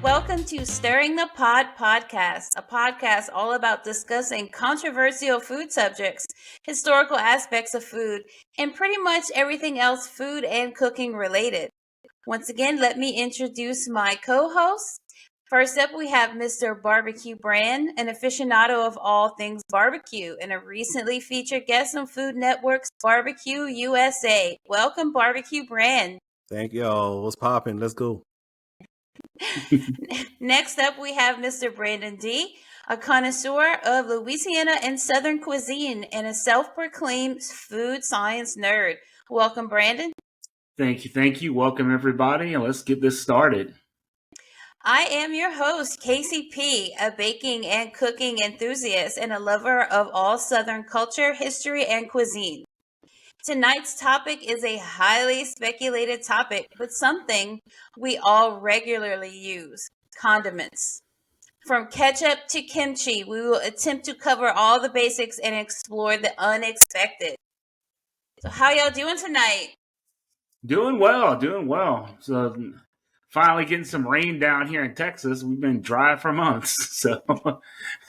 Welcome to Stirring the Pot podcast, a podcast all about discussing controversial food subjects, historical aspects of food, and pretty much everything else food and cooking related. Once again, let me introduce my co-hosts. First up, we have Mr. Barbecue Brand, an aficionado of all things barbecue and a recently featured guest on Food Network's Barbecue USA. Welcome, Barbecue Brand. Thank y'all. What's popping? Let's go. Next up, we have Mr. Brandon D., a connoisseur of Louisiana and Southern cuisine and a self-proclaimed food science nerd. Welcome, Brandon. Thank you. Welcome, everybody, and let's get this started. I am your host, Casey P., a baking and cooking enthusiast and a lover of all Southern culture, history, and cuisine. Tonight's topic is a highly speculated topic, but something we all regularly use: condiments. From ketchup to kimchi, we will attempt to cover all the basics and explore the unexpected. So how y'all doing tonight? Doing well. So finally getting some rain down here in Texas. We've been dry for months. So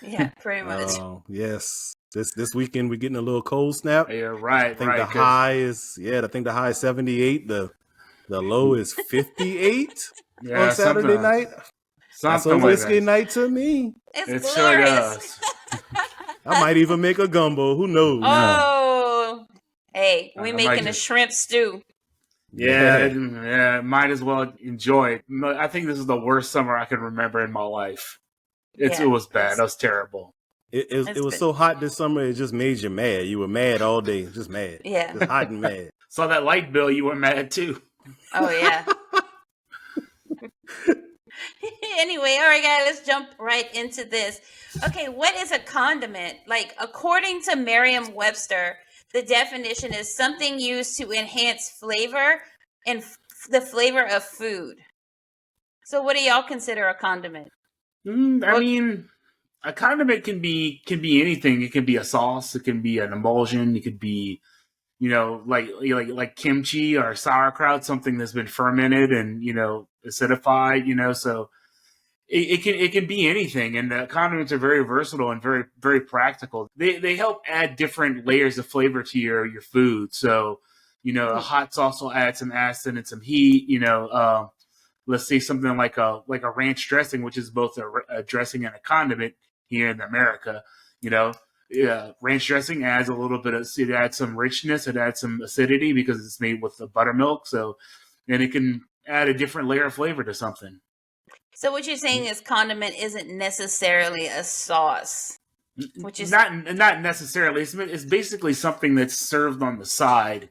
yeah, pretty much. Yes. This weekend we're getting a little cold snap. Yeah, right. I think the high is 78. The low is 58 on Saturday night. That's a whiskey night to me. It's glorious. I might even make a gumbo. Who knows? Oh, hey, we making a shrimp stew. Yeah, might as well enjoy it. I think this is the worst summer I can remember in my life. It was bad. It was terrible. It was so hot this summer, it just made you mad. You were mad all day, just mad. Yeah. Just hot and mad. Saw that light bill, you were mad too. Oh, yeah. Anyway, all right, guys, let's jump right into this. Okay, what is a condiment? Like, according to Merriam-Webster, the definition is something used to enhance flavor and the flavor of food. So what do y'all consider a condiment? A condiment can be anything. It can be a sauce. It can be an emulsion. It could be, like kimchi or sauerkraut, something that's been fermented and acidified. So it can be anything. And the condiments are very versatile and very, very practical. They help add different layers of flavor to your food. So a hot sauce will add some acid and some heat. Let's say something like a ranch dressing, which is both a dressing and a condiment. Here in America, ranch dressing adds a little bit it adds some richness, it adds some acidity because it's made with the buttermilk. So, and it can add a different layer of flavor to something. So what you're saying is condiment isn't necessarily a sauce, which is not necessarily. It's basically something that's served on the side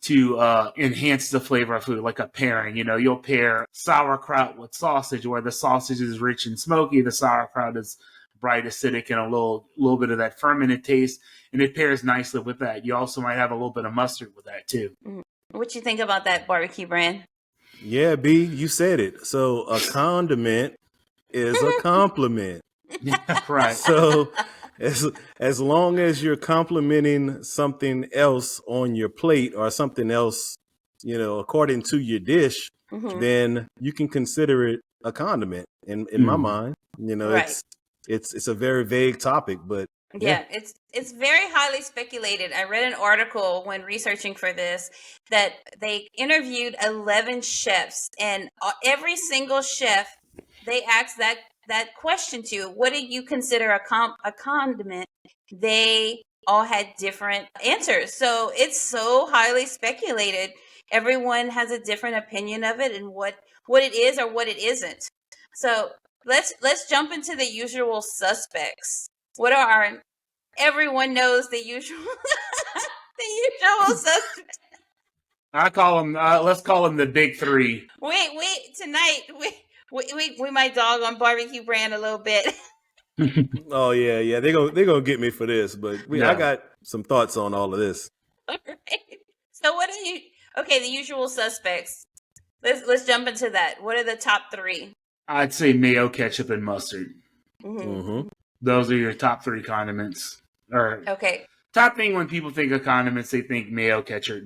to enhance the flavor of food, like a pairing. You'll pair sauerkraut with sausage, where the sausage is rich and smoky, the sauerkraut is bright, acidic, and a little bit of that fermented taste, and it pairs nicely with that. You also might have a little bit of mustard with that too. What you think about that, Barbecue Brand? Yeah, B, you said it. So a condiment is a compliment. Right. So as long as you're complimenting something else on your plate or something else, according to your dish, then you can consider it a condiment in my mind. Right. It's a very vague topic, but yeah, it's very highly speculated. I read an article when researching for this that they interviewed 11 chefs, and every single chef they asked that question to, what do you consider a condiment? They all had different answers. So it's so highly speculated. Everyone has a different opinion of it and what it is or what it isn't. So let's jump into the usual suspects. What are everyone knows the usual suspects? I call them. Let's call them the big three. Wait! Tonight we might dog on Barbecue Brand a little bit. Oh yeah. They're gonna get me for this, but I got some thoughts on all of this. All right. So what are you? Okay, the usual suspects. Let's jump into that. What are the top three? I'd say mayo, ketchup, and mustard. Those are your top three condiments. Okay. top thing when people think of condiments, they think mayo, ketchup,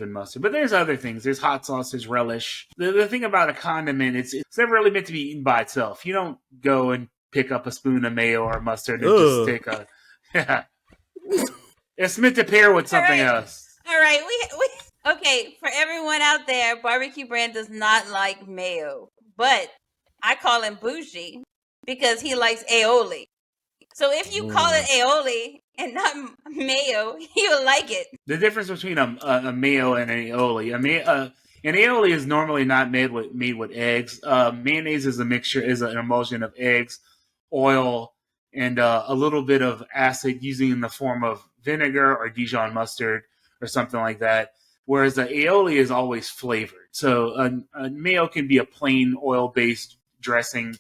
and mustard. But there's other things. There's hot sauce, there's relish. The thing about a condiment, it's never really meant to be eaten by itself. You don't go and pick up a spoon of mayo or mustard and just take a... Yeah. It's meant to pair with something else. All right. Okay, for everyone out there, Barbecue Brand does not like mayo. But I call him bougie because he likes aioli. So if you call it aioli and not mayo, he'll like it. The difference between a mayo and an aioli, an aioli is normally not made with eggs. Mayonnaise is an emulsion of eggs, oil, and a little bit of acid, using in the form of vinegar or Dijon mustard or something like that. Whereas the aioli is always flavored. So a mayo can be a plain oil-based dressing,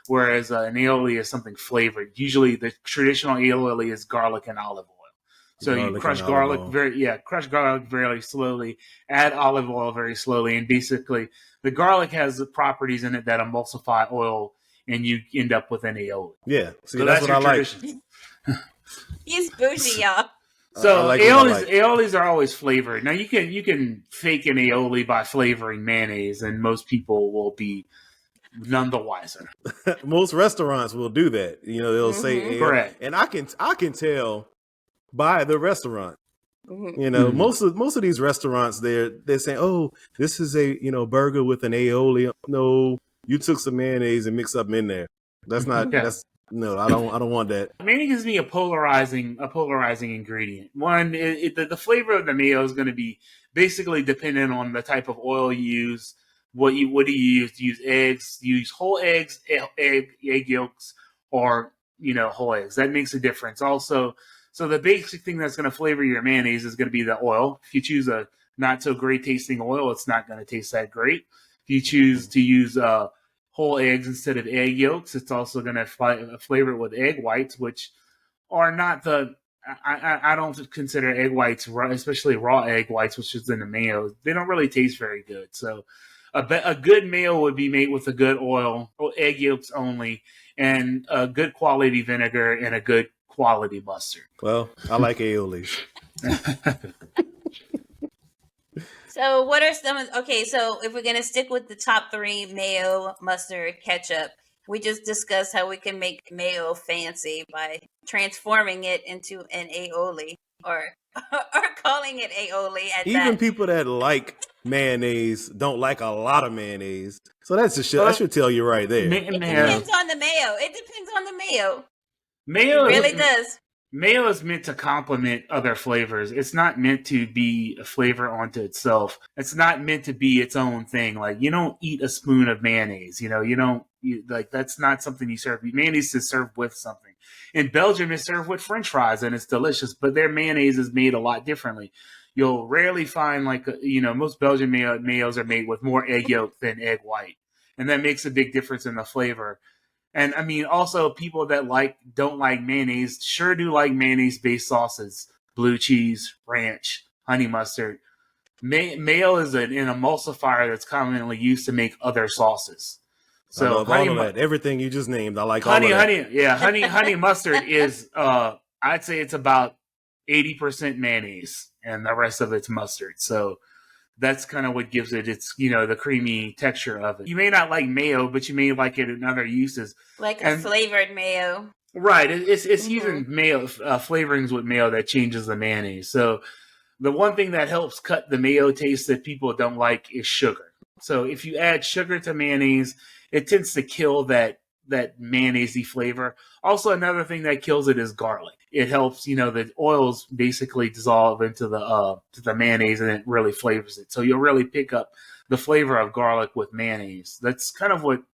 whereas an aioli is something flavored. Usually the traditional aioli is garlic and olive oil. So you crush garlic very slowly, add olive oil very slowly, and basically the garlic has the properties in it that emulsify oil, and you end up with an aioli. Yeah, see, so that's what I like. He's bougie, y'all. So aiolis are always flavored. Now you can fake an aioli by flavoring mayonnaise, and most people will be none the wiser. Most restaurants will do that. They'll say correct, and I can tell by the restaurant. Most of these restaurants they're saying, "Oh, this is a burger with an aioli." No, you took some mayonnaise and mixed something in there. That's not no, I don't want that. Mayonnaise gives me a polarizing ingredient. One, the flavor of the mayo is going to be basically dependent on the type of oil you use. What do you use? Do you use eggs? Do you use whole eggs, egg yolks, or whole eggs? That makes a difference. Also, so the basic thing that's going to flavor your mayonnaise is going to be the oil. If you choose a not so great tasting oil, it's not going to taste that great. If you choose to use whole eggs instead of egg yolks, it's also going to flavor it with egg whites, which are not I don't consider egg whites, especially raw egg whites, which is in the mayo. They don't really taste very good. So a good mayo would be made with a good oil, egg yolks only, and a good quality vinegar and a good quality mustard. Well, I like aiolis. So what are so if we're going to stick with the top three, mayo, mustard, ketchup, we just discussed how we can make mayo fancy by transforming it into an aioli or calling it aioli. Even people that like mayonnaise don't like a lot of mayonnaise. So that should tell you right there. It depends on the mayo. It depends on the mayo. Mayo it really does. Mayo is meant to complement other flavors. It's not meant to be a flavor onto itself. It's not meant to be its own thing. Like, you don't eat a spoon of mayonnaise. That's not something you serve. Mayonnaise is served with something. In Belgium, it's served with French fries, and it's delicious, but their mayonnaise is made a lot differently. You'll rarely find most Belgian mayos are made with more egg yolk than egg white. And that makes a big difference in the flavor. And I mean, also people that don't like mayonnaise sure do like mayonnaise-based sauces: blue cheese, ranch, honey mustard. Mayo is an emulsifier that's commonly used to make other sauces. So I love all of that. Everything you just named, I like all of that. Honey mustard is I'd say it's about 80% mayonnaise, and the rest of it's mustard. So that's kind of what gives it its, the creamy texture of it. You may not like mayo, but you may like it in other uses. Like a flavored mayo. Right. It's using mayo, flavorings with mayo that changes the mayonnaise. So the one thing that helps cut the mayo taste that people don't like is sugar. So if you add sugar to mayonnaise, it tends to kill that mayonnaise-y flavor. Also, another thing that kills it is garlic. It helps, the oils basically dissolve into the mayonnaise, and it really flavors it. So you'll really pick up the flavor of garlic with mayonnaise. That's kind of what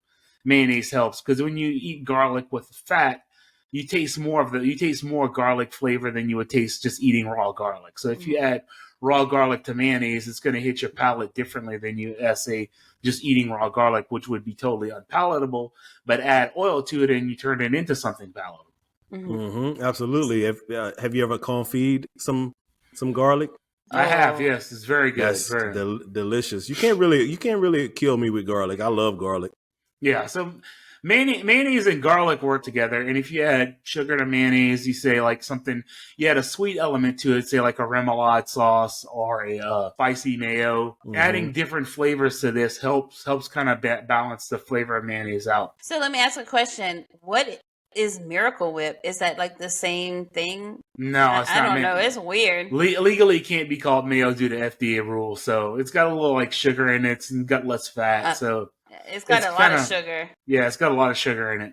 mayonnaise helps, because when you eat garlic with fat, you taste more garlic flavor than you would taste just eating raw garlic. So if you add raw garlic to mayonnaise, it's going to hit your palate differently than you say just eating raw garlic, which would be totally unpalatable. But add oil to it, and you turn it into something palatable. Mm-hmm. Absolutely. Have you ever confit some garlic? I have. Yes, it's very good. Yes, delicious. You can't really kill me with garlic. I love garlic. Yeah. So Mayonnaise and garlic work together, and if you add sugar to mayonnaise, you say like something, you add a sweet element to it, say like a remoulade sauce or a spicy mayo. Adding different flavors to this helps kind of balance the flavor of mayonnaise out. So let me ask a question. What is Miracle Whip? Is that like the same thing? No, it's I not. don't know. It's weird. Legally, it can't be called mayo due to FDA rules. So it's got a little like sugar in it. It's got less fat. So it's got a lot of sugar. Yeah, it's got a lot of sugar in it.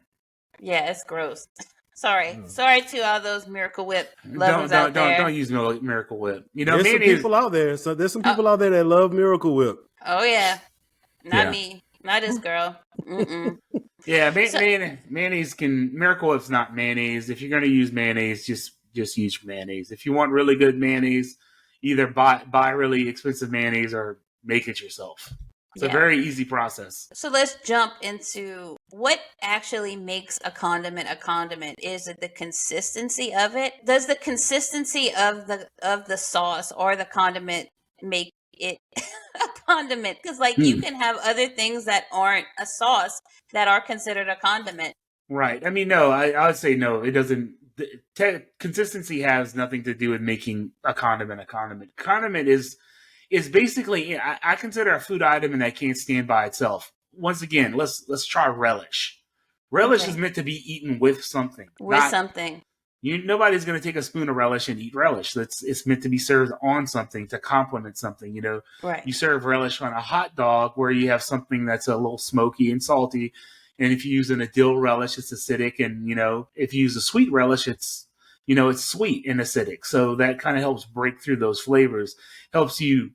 Yeah, it's gross. Sorry to all those Miracle Whip lovers out there. Don't use Miracle Whip. You know, there's some people out there. So there's some people out there that love Miracle Whip. Oh yeah, not me, not this girl. Mm-mm. Yeah, mayonnaise can. Miracle Whip's not mayonnaise. If you're going to use mayonnaise, just use mayonnaise. If you want really good mayonnaise, either buy really expensive mayonnaise or make it yourself. It's a very easy process. So let's jump into what actually makes a condiment a condiment. Is it the consistency of it? Does the consistency of the sauce or the condiment make it a condiment? Because you can have other things that aren't a sauce that are considered a condiment. Right. I mean, no, I would say no. It doesn't. Consistency has nothing to do with making a condiment a condiment. Condiment is basically, I consider a food item that can't stand by itself. Once again, let's try relish. Relish is meant to be eaten with something. Nobody's going to take a spoon of relish and eat relish. It's meant to be served on something to complement something. You know, you serve relish on a hot dog where you have something that's a little smoky and salty. And if you use a dill relish, it's acidic. And, if you use a sweet relish, it's sweet and acidic. So that kind of helps break through those flavors, helps you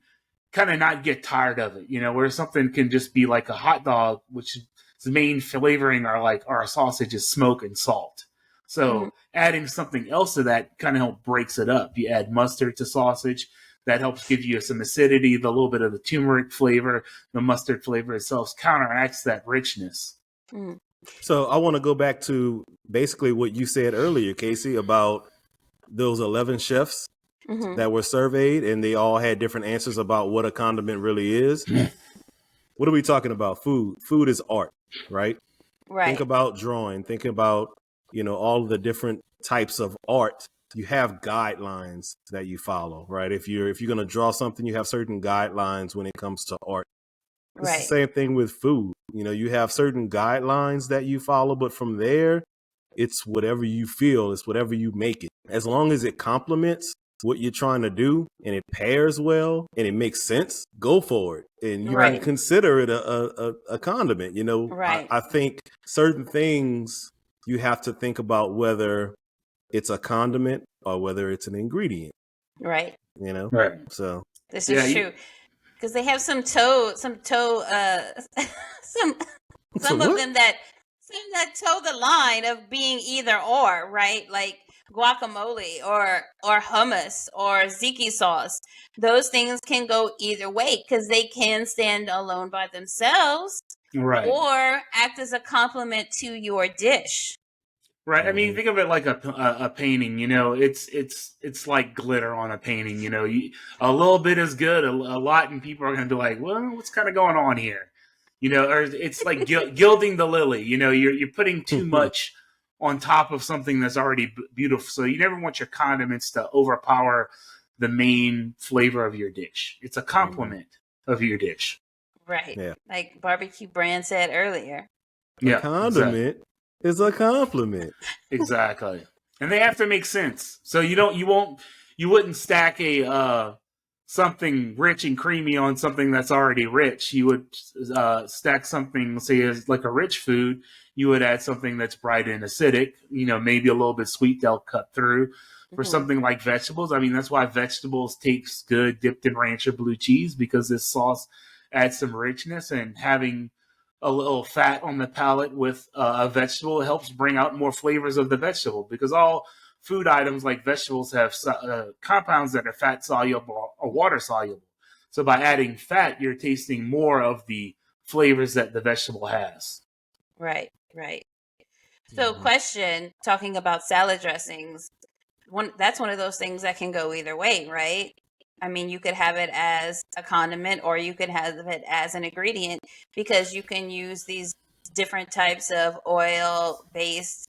kind of not get tired of it, where something can just be like a hot dog, which its main flavoring our sausage is smoke and salt. So adding something else to that kind of helps breaks it up. You add mustard to sausage. That helps give you some acidity, the little bit of the turmeric flavor, the mustard flavor itself counteracts that richness. So I want to go back to basically what you said earlier, Casey, about those 11 chefs that were surveyed, and they all had different answers about what a condiment really is. What are we talking about? Food. Food is art, right? Right. Think about drawing. Think about, all of the different types of art. You have guidelines that you follow, right? If you're going to draw something, you have certain guidelines when it comes to art. It's the same thing with food. You have certain guidelines that you follow, but from there, it's whatever you feel. It's whatever you make it. As long as it complements what you're trying to do and it pairs well and it makes sense, go for it. And you can consider it a condiment. I think certain things you have to think about whether it's a condiment or whether it's an ingredient. Right. Right. So this is true. Because they have some of them that toe the line of being either or, right? Like guacamole or hummus or ziti sauce. Those things can go either way because they can stand alone by themselves, or act as a complement to your dish. Right. I mean, think of it like a painting. It's like glitter on a painting. A little bit is good, a lot, and people are going to be like, "Well, what's kind of going on here?" Or it's like gilding the lily. You're putting too much on top of something that's already beautiful. So you never want your condiments to overpower the main flavor of your dish. It's a complement of your dish. Right. Yeah. Like Barbecue Brand said earlier. A condiment is a compliment. Exactly. And they have to make sense. So you wouldn't stack a something rich and creamy on something that's already rich. You would stack something, say, as like a rich food. You would add something that's bright and acidic, maybe a little bit sweet they'll cut through. For something like vegetables, I mean, that's why vegetables tastes good dipped in ranch or blue cheese, because this sauce adds some richness, and having a little fat on the palate with a vegetable helps bring out more flavors of the vegetable, because all food items like vegetables have compounds that are fat soluble or water soluble. So by adding fat, you're tasting more of the flavors that the vegetable has. Right. So question, talking about salad dressings, that's one of those things that can go either way, right? I mean, you could have it as a condiment or you could have it as an ingredient, because you can use these different types of oil-based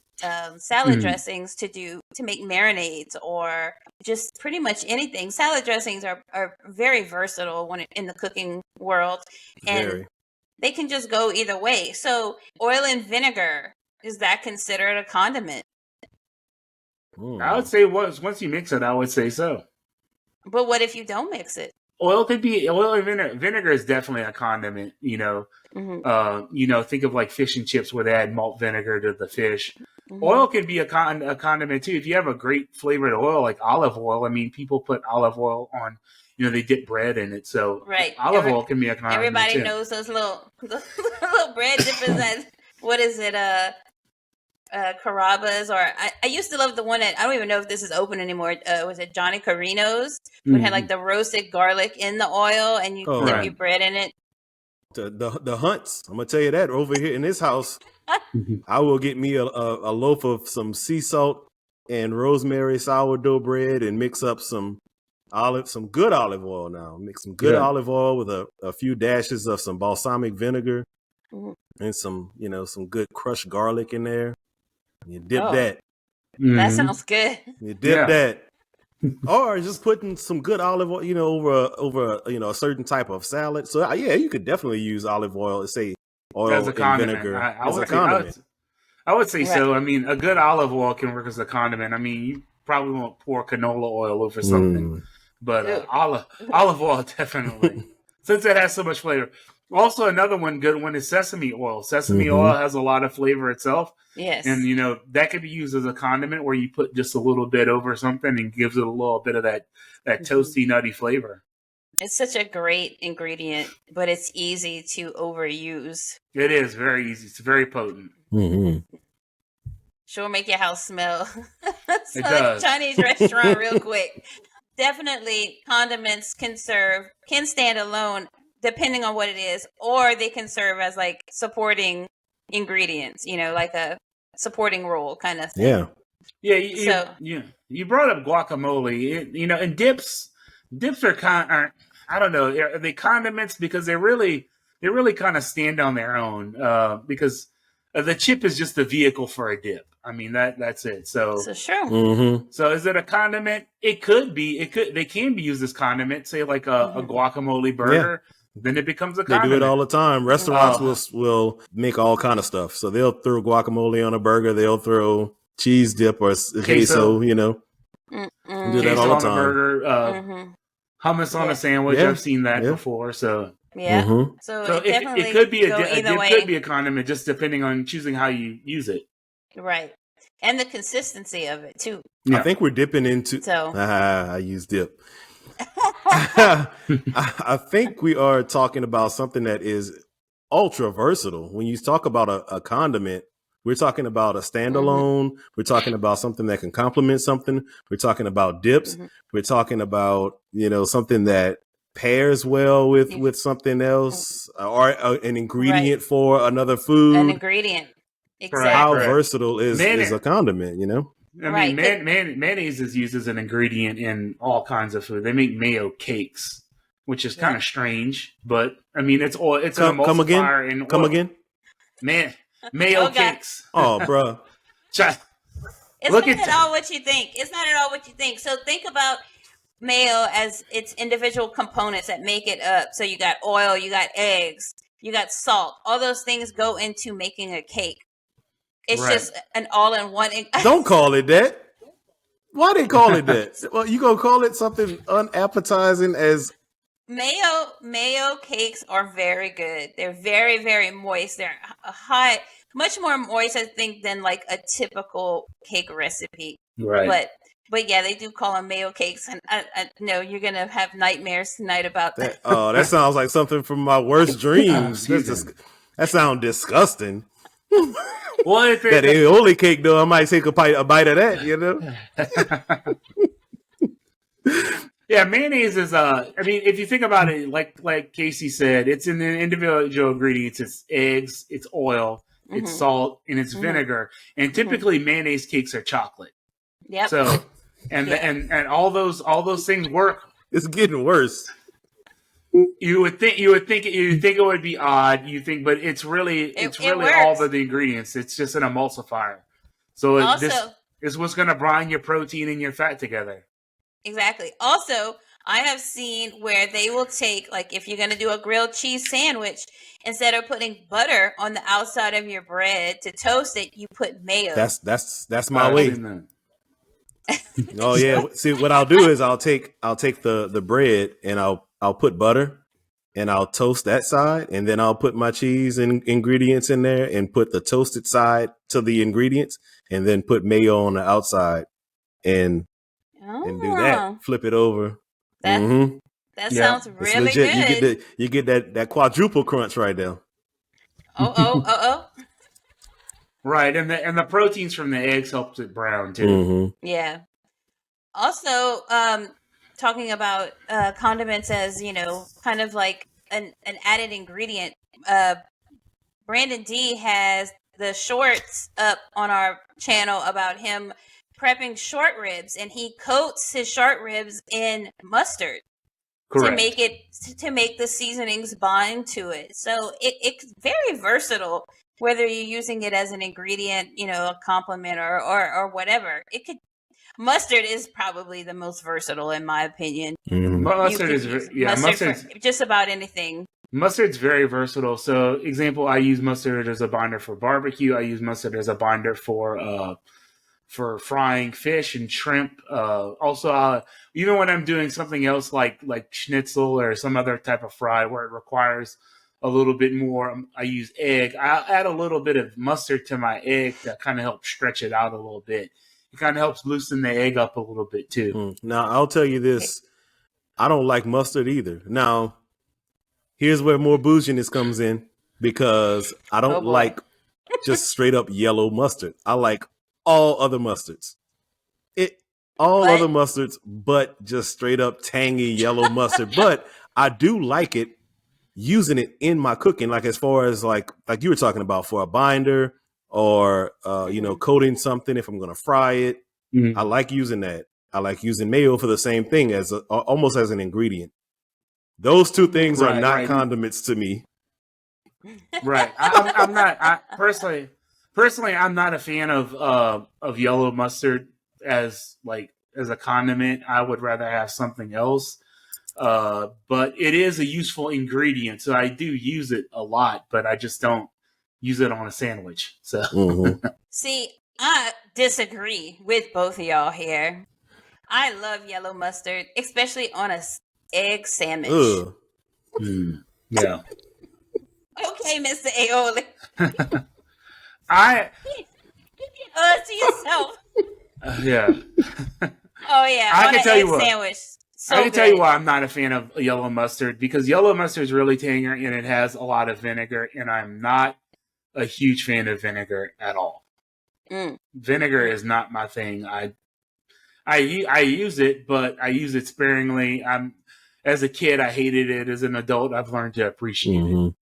salad dressings to make marinades or just pretty much anything. Salad dressings are very versatile in the cooking world, and they can just go either way. So oil and vinegar, is that considered a condiment? I would say once you mix it, I would say so. But what if you don't mix it? Oil and vinegar. Vinegar is definitely a condiment. Think of like fish and chips where they add malt vinegar to the fish. Oil can be a condiment too. If you have a great flavored oil like olive oil, I mean, people put olive oil on. They dip bread in it, so olive oil can be a condiment. Everybody knows those little bread dippers. That what is it? Carrabba's, or I used to love the one that I don't even know if this is open anymore. Was it Johnny Carino's? It had like the roasted garlic in the oil, and you dip your bread in it. The Hunts, I'm gonna tell you that over here in this house, I will get me a loaf of some sea salt and rosemary sourdough bread and mix up some good olive oil. Now mix some good olive oil with a few dashes of some balsamic vinegar and some good crushed garlic in there. You dip that. That sounds good. You dip that. Or just putting some good olive oil, over a certain type of salad. So you could definitely use olive oil, say oil as a condiment. vinegar as a condiment. I would say so. I mean, a good olive oil can work as a condiment. I mean, you probably won't pour canola oil over something, but olive oil definitely, since it has so much flavor. Also, another good one is sesame oil. Sesame oil has a lot of flavor itself. Yes. And, that could be used as a condiment where you put just a little bit over something and gives it a little bit of that toasty, nutty flavor. It's such a great ingredient, but it's easy to overuse. It is very easy. It's very potent. Sure make your house smell. It does. Chinese restaurant real quick. Definitely condiments can stand alone depending on what it is, or they can serve as like supporting ingredients, like a supporting role kind of thing. You brought up guacamole, and dips are I don't know, are they condiments because they really kind of stand on their own, because the chip is just the vehicle for a dip. I mean, that's it. So sure. So is it a condiment? It could be. They can be used as condiment, say like a guacamole burger. Yeah. Then it becomes a condiment. They do it all the time. Restaurants will make all kind of stuff. So they'll throw guacamole on a burger. They'll throw cheese dip or queso, do that all the time. On a burger, hummus on a sandwich. I've seen that before. So so it could be could be a condiment, just depending on choosing how you use it. Right. And the consistency of it too. Yeah. I think we're dipping into. I use dip. I think we are talking about something that is ultra versatile. When you talk about a condiment, we're talking about a standalone. We're talking about something that can complement something. We're talking about dips. We're talking about something that pairs well with something else, or an ingredient for another food. An ingredient. Exactly. How versatile is a condiment? I mean, mayonnaise is used as an ingredient in all kinds of food. They make mayo cakes, which is kind of strange, but I mean, it's oil. It's an emulsifier in oil. Come again? Mayo cakes. Oh, bro. It's not at all what you think. It's not at all what you think. So think about mayo as its individual components that make it up. So you got oil, you got eggs, you got salt. All those things go into making a cake. It's just an all-in-one. Don't call it that. Why they call it that? Well, you gonna call it something unappetizing as mayo? Mayo cakes are very good. They're very, very moist. They're much more moist, I think, than like a typical cake recipe. Right. But yeah, they do call them mayo cakes, and I know you're gonna have nightmares tonight about that. Oh, that sounds like something from my worst dreams. That sounds disgusting. Well, that aioli cake, though, I might take a bite of that, Yeah, mayonnaise is I mean, if you think about it, like Casey said, it's in the individual ingredients. It's eggs, it's oil, it's salt, and it's vinegar. And typically, mayonnaise cakes are chocolate. Yep. So, and all those things work. It's getting worse. You would think it would be odd. But it's really It all works. of the ingredients. It's just an emulsifier. So this Also, is what's going to brine your protein and your fat together. exactly. Also, I have seen where they will take, like, if you're going to do a grilled cheese sandwich, instead of putting butter on the outside of your bread to toast it, you put mayo. That's my I've way. seen that. Oh yeah. See, what I'll do is I'll take the bread and I'll put butter and I'll toast that side, and then I'll put my cheese and ingredients in there and put the toasted side to the ingredients, and then put mayo on the outside and do that. Flip it over. That Mm-hmm. that Yeah. sounds It's really legit. good. You get that quadruple crunch right there. Oh. Right, and the proteins from the eggs helps it brown too. Mm-hmm. Yeah. Also, talking about condiments as, kind of like an added ingredient. Brandon D has the shorts up on our channel about him prepping short ribs, and he coats his short ribs in mustard Correct. to make the seasonings bind to it. So it's very versatile, whether you're using it as an ingredient, a compliment or whatever. Mustard is probably the most versatile, in my opinion. Mm-hmm. Mustard is mustard for just about anything. Mustard's very versatile. So, example, I use mustard as a binder for barbecue. I use mustard as a binder for frying fish and shrimp. Also, even when I'm doing something else like schnitzel or some other type of fry where it requires a little bit more, I use egg. I'll add a little bit of mustard to my egg to kind of help stretch it out a little bit. It kind of helps loosen the egg up a little bit too. Now, I'll tell you this. I don't like mustard either. Now, here's where more bouginess comes in, because I don't like just straight up yellow mustard. I like all other mustards. Other mustards, but just straight up tangy yellow mustard. But I do like it, using it in my cooking, like as far as like you were talking about, for a binder or coating something if I'm going to fry it. Mm-hmm. I like using that. I like using mayo for the same thing, as almost as an ingredient. Those two things are not condiments to me. Right. I'm not. Personally, I'm not a fan of yellow mustard as a condiment. I would rather have something else. But it is a useful ingredient, so I do use it a lot. But I just don't use it on a sandwich. So See, I disagree with both of y'all here. I love yellow mustard, especially on a egg sandwich. Yeah. Okay, Mr. Aioli. Keep to yourself. Yeah. Oh yeah, I on can an tell egg you what. sandwich. So I can tell you why I'm not a fan of yellow mustard, because yellow mustard is really tangy and it has a lot of vinegar, and I'm not a huge fan of vinegar at all. Vinegar is not my thing. I use it, but I use it sparingly. As a kid, I hated it. As an adult, I've learned to appreciate it.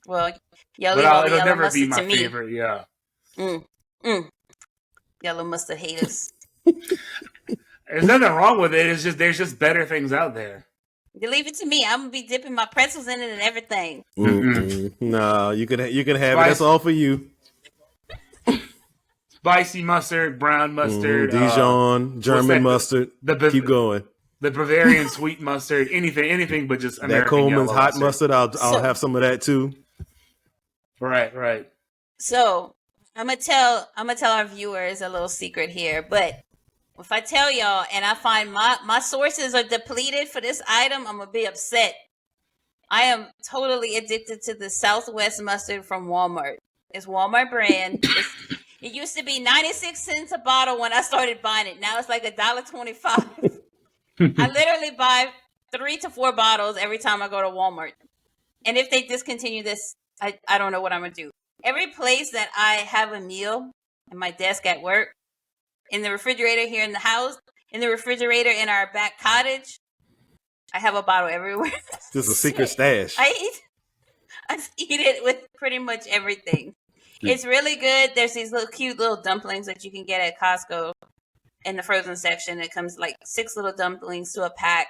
Well, it'll never be my favorite. Yeah. Yellow mustard haters. There's nothing wrong with it. It's just there's just better things out there. You leave it to me. I'm gonna be dipping my pretzels in it and everything. No, you can have it. That's all for you. Spicy mustard, brown mustard, Dijon, German mustard. Keep going. The Bavarian sweet mustard, anything but just American that Coleman's hot mustard. I'll have some of that too. Right. So I'm gonna tell our viewers a little secret here, but if I tell y'all and I find my sources are depleted for this item, I'm gonna be upset. I am totally addicted to the Southwest mustard from Walmart. It's Walmart brand. It used to be 96 cents a bottle when I started buying it. Now it's like $1.25. I literally buy 3 to 4 bottles every time I go to Walmart. And if they discontinue this, I don't know what I'm going to do. Every place that I have a meal at my desk at work, in the refrigerator here in the house, in the refrigerator in our back cottage, I have a bottle everywhere. This is a secret stash. I eat it with pretty much everything. It's really good. There's these cute little dumplings that you can get at Costco in the frozen section. It comes like 6 little dumplings to a pack.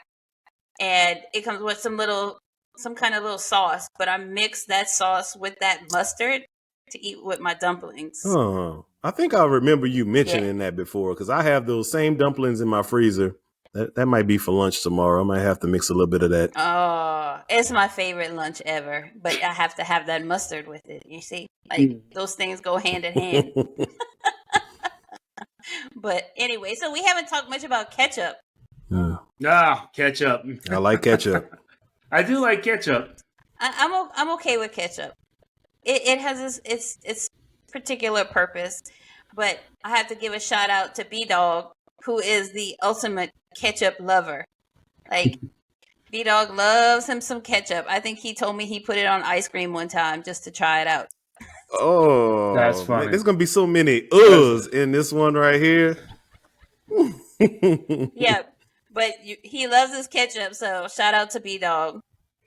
And it comes with some little some kind of little sauce, but I mix that sauce with that mustard to eat with my dumplings. Oh, I think I remember you mentioning that before because I have those same dumplings in my freezer. That might be for lunch tomorrow. I might have to mix a little bit of that. Oh, it's my favorite lunch ever, but I have to have that mustard with it. You see, like those things go hand in hand. But anyway, so we haven't talked much about ketchup. Ketchup. I like ketchup. I do like ketchup. I'm okay with ketchup. It has its particular purpose, but I have to give a shout out to B-Dog, who is the ultimate ketchup lover. Like, B-Dog loves him some ketchup. I think he told me he put it on ice cream one time just to try it out. Oh, That's funny. Man, there's gonna be so many uhs in this one right here. Yeah, but he loves his ketchup, so shout out to B-Dog.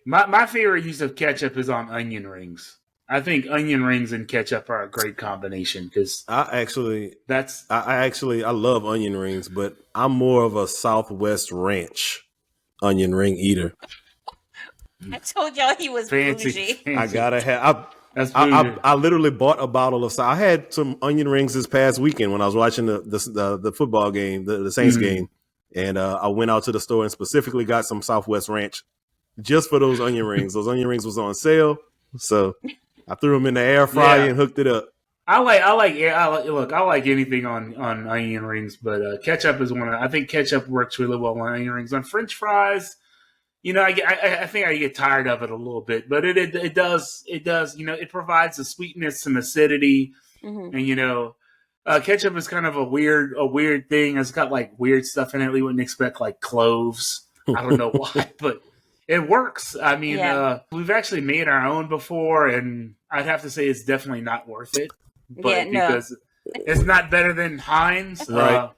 My favorite use of ketchup is on onion rings. I think onion rings and ketchup are a great combination because I love onion rings, but I'm more of a Southwest Ranch onion ring eater. I told y'all he was bougie. I gotta have. I literally bought a bottle of. I had some onion rings this past weekend when I was watching the football game, the Saints game, and I went out to the store and specifically got some Southwest Ranch just for those onion rings. Those onion rings was on sale, so I threw them in the air fryer and hooked it up. I like anything on onion rings, but ketchup is one. I think ketchup works really well on onion rings. On French fries, I think I get tired of it a little bit, but it does. It provides the sweetness and acidity, and ketchup is kind of a weird thing. It's got like weird stuff in it we wouldn't expect, like cloves. I don't know why, but it works. I mean, we've actually made our own before, and I'd have to say it's definitely not worth it. But because it's not better than Heinz, right?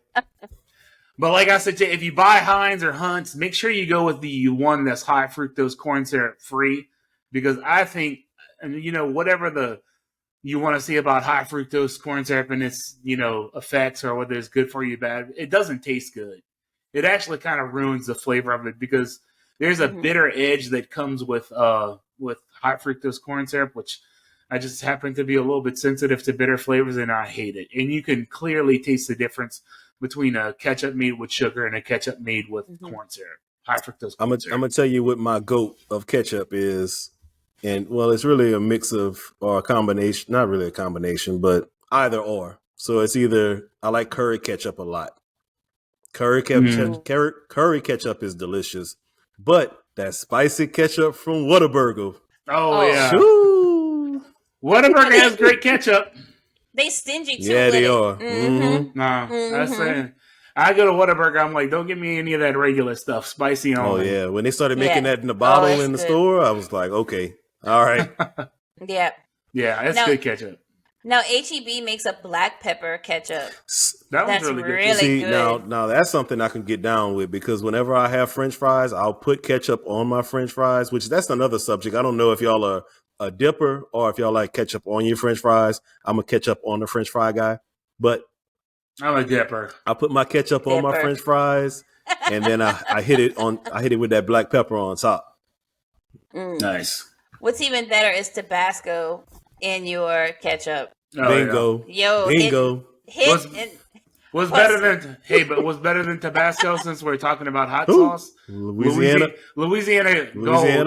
But like I said, if you buy Heinz or Hunt's, make sure you go with the one that's high fructose corn syrup free, because I think, whatever you want to see about high fructose corn syrup and its effects or whether it's good for you or bad, it doesn't taste good. It actually kind of ruins the flavor of it because there's a bitter edge that comes with high fructose corn syrup, which I just happen to be a little bit sensitive to bitter flavors, and I hate it. And you can clearly taste the difference between a ketchup made with sugar and a ketchup made with corn syrup, high fructose corn syrup. I'm gonna tell you what my goat of ketchup is, and it's really a mix of or a combination. Not really a combination, but either or. So it's either I like curry ketchup a lot. Curry ketchup is delicious, but that spicy ketchup from Whataburger. Oh yeah, shoo. Whataburger has great ketchup. They stingy too. Yeah, they are. That's saying. I go to Whataburger. I'm like, don't give me any of that regular stuff. Spicy only. Oh yeah, when they started making that in the bottle in the store, I was like, okay, all right. Yeah, it's good ketchup. Now HEB makes a black pepper ketchup. That's really good. See, good. now that's something I can get down with because whenever I have French fries, I'll put ketchup on my French fries. Which that's another subject. I don't know if y'all are a dipper or if y'all like ketchup on your French fries. I'm a ketchup on the French fry guy, but I'm a dipper. I put my ketchup on my French fries, and then I hit it with that black pepper on top. Nice. What's even better is Tabasco in your ketchup. Bingo. Yeah. Bingo. Was better than Tabasco since we're talking about hot sauce? Louisiana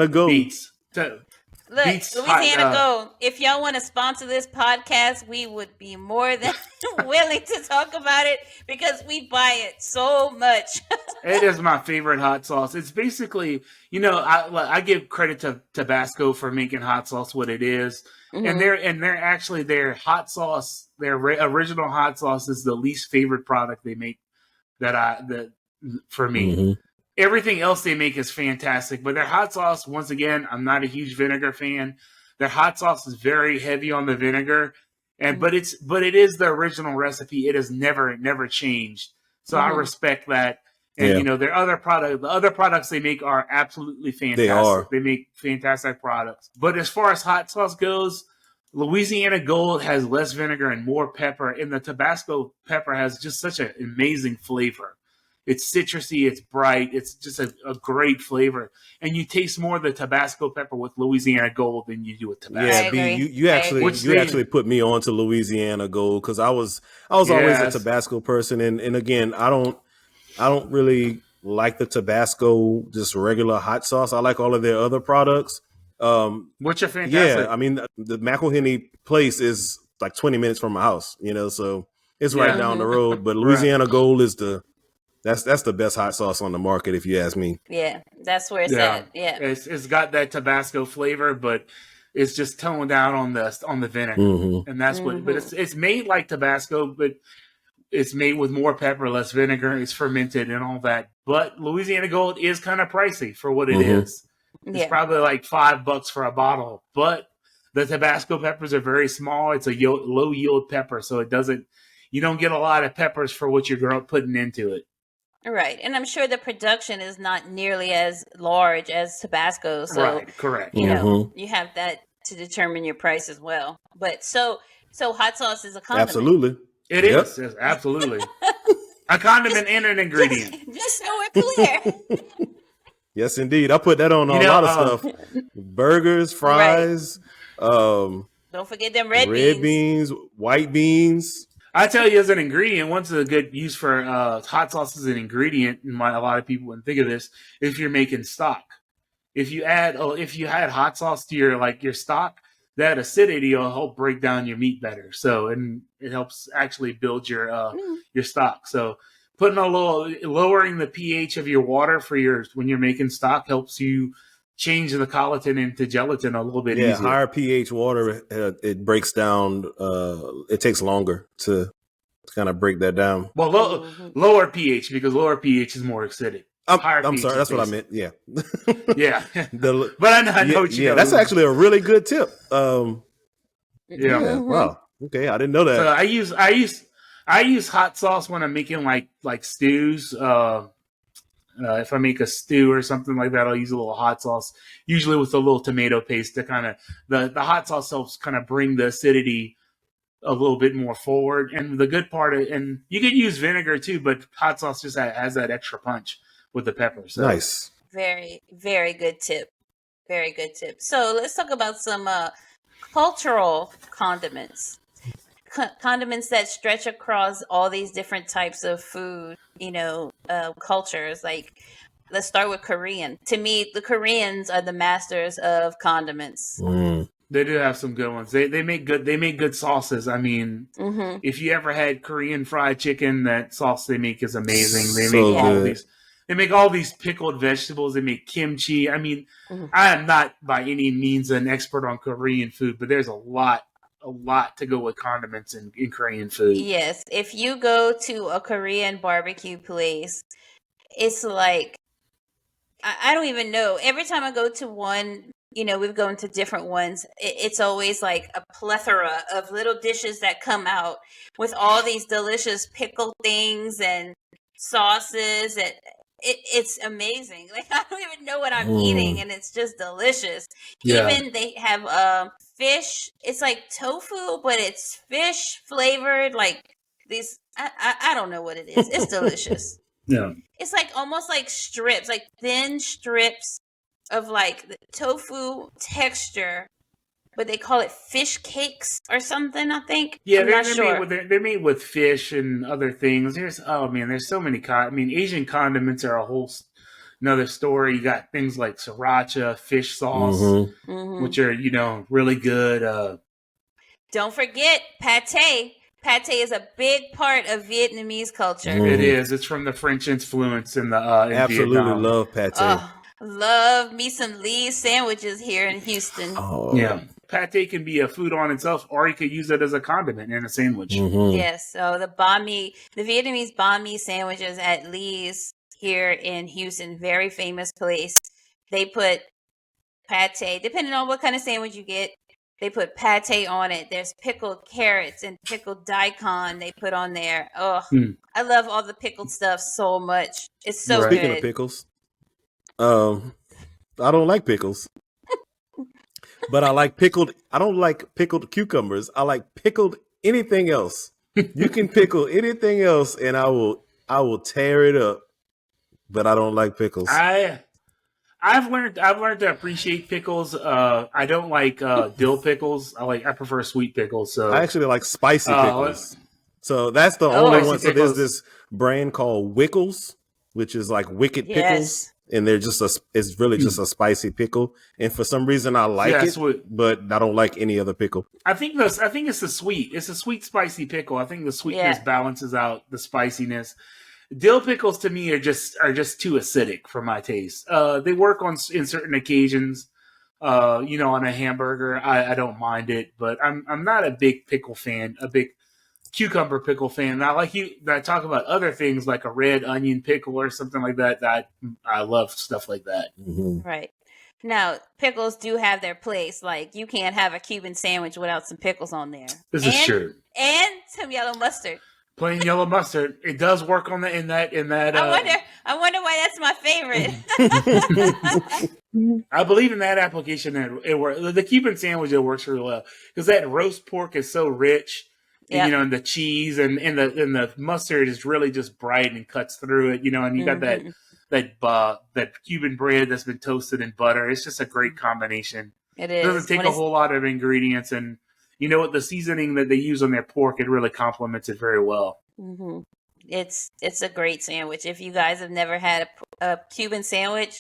Gold beats. Look, Louisiana Gold, if y'all want to sponsor this podcast, we would be more than willing to talk about it because we buy it so much. It is my favorite hot sauce. It's basically, I give credit to Tabasco for making hot sauce what it is. And their hot sauce, their original hot sauce is the least favorite product they make for me. Everything else they make is fantastic, but their hot sauce, once again, I'm not a huge vinegar fan. Their hot sauce is very heavy on the vinegar, but it is the original recipe. It has never changed. So I respect that. And the other products they make are absolutely fantastic. They make fantastic products. But as far as hot sauce goes, Louisiana Gold has less vinegar and more pepper, and the Tabasco pepper has just such an amazing flavor. It's citrusy, it's bright, it's just a great flavor. And you taste more of the Tabasco pepper with Louisiana Gold than you do with Yeah, Tabasco. B, agree. you I actually agree. you actually put me on to Louisiana Gold because I was always a Yes. Tabasco person, and again, I don't really like the Tabasco just regular hot sauce. I like all of their other products. Which are Yeah, fantastic. I mean the McElhenney place is like 20 minutes from my house, so it's right Yeah. down the road. But Right. Louisiana Gold is that's the best hot sauce on the market, if you ask me. Yeah, that's where it's Yeah. at. Yeah. It's got that Tabasco flavor, but it's just toned down on the vinegar. Mm-hmm. And that's what but it's made like Tabasco, but it's made with more pepper, less vinegar, it's fermented and all that. But Louisiana Gold is kind of pricey for what it is. It's Yeah. probably like $5 for a bottle. But the Tabasco peppers are very small. It's a low yield pepper, so you don't get a lot of peppers for what you're putting into it. Right. And I'm sure the production is not nearly as large as Tabasco. So, Right, correct. you know, you have that to determine your price as well. But so hot sauce is a condiment. Absolutely. It is. Yes, absolutely. A condiment and an ingredient. Just so we're clear. Yes, indeed. I put that on a lot of stuff. Burgers, fries. Don't forget them red beans, white beans. I tell you, as an ingredient, one's a good use for hot sauce as an ingredient. A lot of people wouldn't think of this. If you're making stock, if you add hot sauce to your stock, that acidity will help break down your meat better. So, and it helps actually build your stock. So, lowering the pH of your water when you're making stock helps you change the collagen into gelatin a little bit easier. Higher pH water, it breaks down. It takes longer to kind of break that down. Well, lower pH, because lower pH is more acidic. I'm sorry, that's what I meant. Yeah. Yeah. But I know what you know. That's actually a really good tip. Yeah. Wow. Okay, I didn't know that. So I use hot sauce when I'm making like stews. If I make a stew or something like that, I'll use a little hot sauce, usually with a little tomato paste to kind of the hot sauce helps kind of bring the acidity a little bit more forward. And the good part, and you can use vinegar too, but hot sauce just has that extra punch with the pepper. So. Nice. Very, very good tip. Very good tip. So let's talk about some cultural condiments. Condiments that stretch across all these different types of food, cultures. Like, let's start with Korean. To me, the Koreans are the masters of condiments. They do have some good ones. They make good sauces. I mean, if you ever had Korean fried chicken, that sauce they make is amazing. They make all these pickled vegetables. They make kimchi. I mean, I am not by any means an expert on Korean food, but there's a lot to go with condiments in Korean food. Yes. If you go to a Korean barbecue place, it's like, I don't even know. Every time I go to one, we've gone to different ones. It's always like a plethora of little dishes that come out with all these delicious pickled things and sauces. And it's amazing. Like, I don't even know what I'm eating, and it's just delicious. Yeah. Even they have fish. It's like tofu, but it's fish flavored. Like these, I don't know what it is. It's delicious. Yeah. It's like almost like strips, like thin strips of like the tofu texture, but they call it fish cakes or something, I think. Yeah, they're made with fish and other things. There's so many. Asian condiments are a whole another story. You got things like sriracha, fish sauce, which are really good. Don't forget pate. Pate is a big part of Vietnamese culture. It is. It's from the French influence in Absolutely Vietnam. love pate. Love me some Lee's sandwiches here in Houston. Yeah. Pate can be a food on itself, or you could use it as a condiment in a sandwich. Yes. So the Vietnamese banh mi sandwiches at Lee's here in Houston, very famous place. They put pate, depending on what kind of sandwich you get, they put pate on it. There's pickled carrots and pickled daikon they put on there. Oh, I love all the pickled stuff so much. It's so good. Speaking of pickles, I don't like pickles. But I don't like pickled cucumbers. I like pickled anything else. You can pickle anything else and I will tear it up. but I don't like pickles. I've learned to appreciate pickles. I don't like dill pickles. I prefer sweet pickles. So I actually like spicy pickles. So that's the only one. So there's this brand called Wickles, which is like Wicked Pickles, and they're just it's really just a spicy pickle. And for some reason, I like it, but I don't like any other pickle. I think it's the sweet. It's a sweet, spicy pickle. I think the sweetness balances out the spiciness. Dill pickles to me are just too acidic for my taste. They work in certain occasions. On a hamburger, I don't mind it, but I'm not a big pickle fan. A big cucumber pickle fan. I talk about other things like a red onion pickle or something like that. I love stuff like that. Mm-hmm. Right. Now, pickles do have their place. Like, you can't have a Cuban sandwich without some pickles on there. This is true. And some yellow mustard. Plain yellow mustard. It does work on in that. I wonder why that's my favorite. I believe in that application that it works. The Cuban sandwich, it works really well because that roast pork is so rich. And, and the cheese and the mustard is really just bright and cuts through it, and you got that Cuban bread that's been toasted in butter. It's just a great combination. It is. It doesn't take a whole lot of ingredients, and the seasoning that they use on their pork, it really complements it very well. Mm-hmm. It's a great sandwich. If you guys have never had a Cuban sandwich,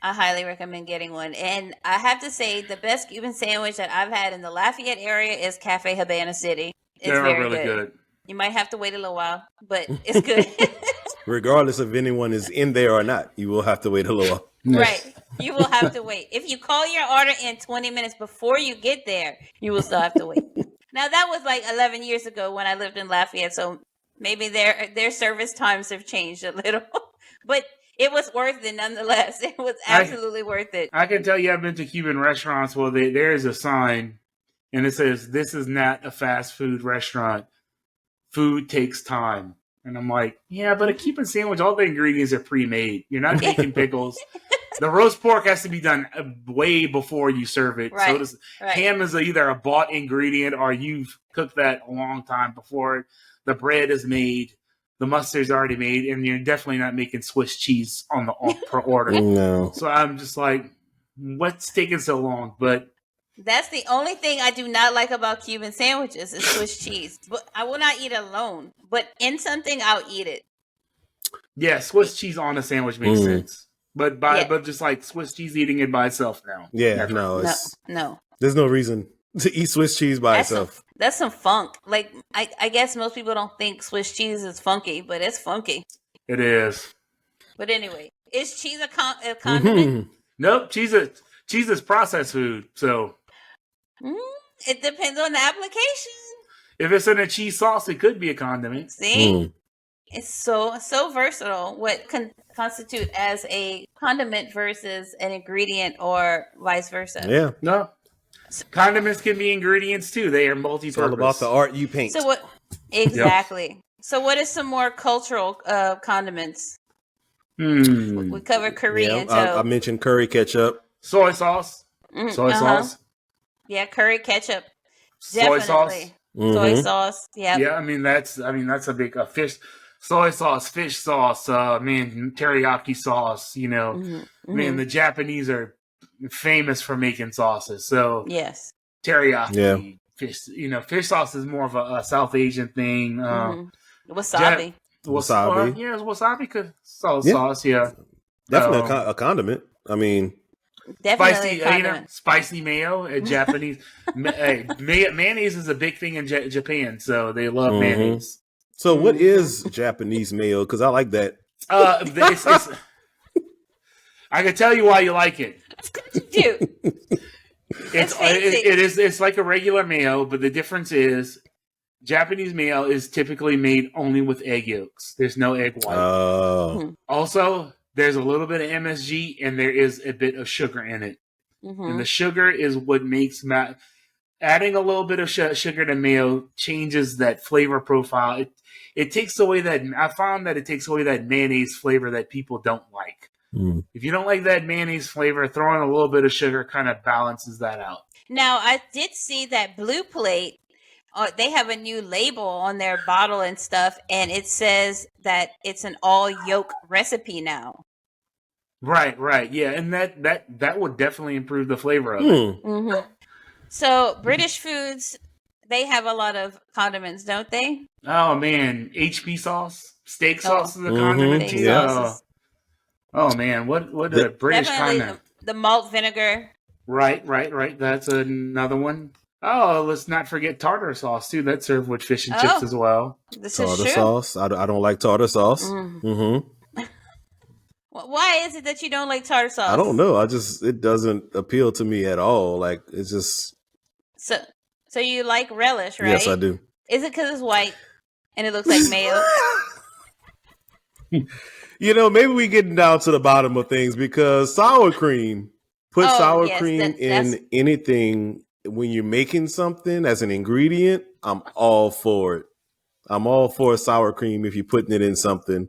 I highly recommend getting one. And I have to say, the best Cuban sandwich that I've had in the Lafayette area is Cafe Havana City. It's very really good. You might have to wait a little while, but it's good. Regardless of anyone is in there or not, you will have to wait a little while. Right. You will have to wait. If you call your order in 20 minutes before you get there, you will still have to wait. Now, that was like 11 years ago when I lived in Lafayette, so maybe their service times have changed a little. But it was worth it nonetheless. It was absolutely worth it. I can tell you I've been to Cuban restaurants where there is a sign, and it says, "This is not a fast food restaurant. Food takes time." And I'm like, yeah, but a Cuban sandwich, all the ingredients are pre-made. You're not making pickles. The roast pork has to be done way before you serve it. Right. So ham is either a bought ingredient or you've cooked that a long time before. The bread is made. The mustard's already made. And you're definitely not making Swiss cheese per order. No. So I'm just like, what's taking so long? But that's the only thing I do not like about Cuban sandwiches is Swiss cheese. But I will not eat it alone. But in something, I'll eat it. Yeah, Swiss cheese on a sandwich makes sense. But just like Swiss cheese eating it by itself now. Yeah, no. There's no reason to eat Swiss cheese by itself. That's some funk. Like, I guess most people don't think Swiss cheese is funky, but it's funky. It is. But anyway, is cheese a condiment? Nope, cheese is processed food, so... It depends on the application. If it's in a cheese sauce, it could be a condiment. See? It's so versatile. What constitute as a condiment versus an ingredient or vice versa. Yeah. No. Condiments can be ingredients too. They are multi-purpose. It's all about the art you paint. So what? Exactly. Yep. So what is some more cultural condiments? We covered Korean. I mentioned curry ketchup. Soy sauce. Soy sauce. Yeah, curry ketchup. Soy sauce. Soy sauce. Yeah. Yeah, I mean that's a big fish. Soy sauce, fish sauce. Teriyaki sauce. The Japanese are famous for making sauces. So yes, teriyaki. Fish. Fish sauce is more of a South Asian thing. Wasabi. Wasabi. Wasabi sauce. Yeah. Definitely a condiment. I mean. Definitely spicy mayo. Japanese mayonnaise is a big thing in Japan, so they love mayonnaise. So, what is Japanese mayo? Because I like that. I can tell you why you like it. Dude, it's like a regular mayo, but the difference is Japanese mayo is typically made only with egg yolks. There's no egg white. Also, there's a little bit of MSG, and there is a bit of sugar in it. And the sugar is what makes adding a little bit of sugar to mayo changes that flavor profile. It takes away I found that it takes away that mayonnaise flavor that people don't like. If you don't like that mayonnaise flavor, throwing a little bit of sugar kind of balances that out. Now, I did see that Blue Plate they have a new label on their bottle and stuff, and it says that it's an all yolk recipe now. Right, yeah, and that would definitely improve the flavor of it. Mm-hmm. So British foods, they have a lot of condiments, don't they? Oh man, HP sauce, steak Oh, sauce is a condiment steak too. Yeah. sauces. Oh man, what a British Definitely condiment. the malt vinegar. Right. That's another one. Oh, let's not forget tartar sauce too. That's served with fish and chips as well. This is Tartar true. sauce. I don't like tartar sauce. Why is it that you don't like tartar sauce? I don't know. It doesn't appeal to me at all. Like, it's just. So you like relish, right? Yes, I do. Is it because it's white and it looks like mayo? Maybe we getting down to the bottom of things because sour cream. Put sour cream in anything when you're making something as an ingredient. I'm all for it. I'm all for sour cream if you're putting it in something.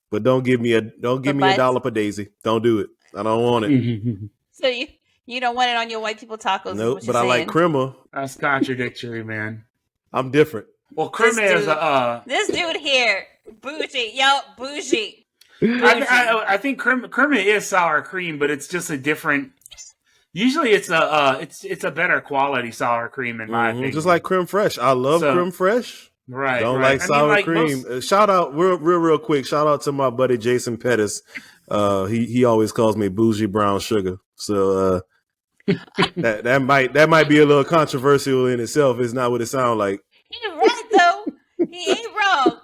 But don't give me a $1 per daisy. Don't do it. I don't want it. So you don't want it on your white people tacos? Nope. But I like crema. That's contradictory, man. I'm different. Well, crema is this dude here, bougie, bougie. I think crema is sour cream, but it's just a different. Usually, it's a better quality sour cream in my opinion. Just like creme fraiche. I love creme fraiche. Right. Don't like sour cream. Shout out real quick. Shout out to my buddy Jason Pettis. He always calls me bougie brown sugar. So that might be a little controversial in itself. It's not what it sounds like. He's right though. He ain't wrong.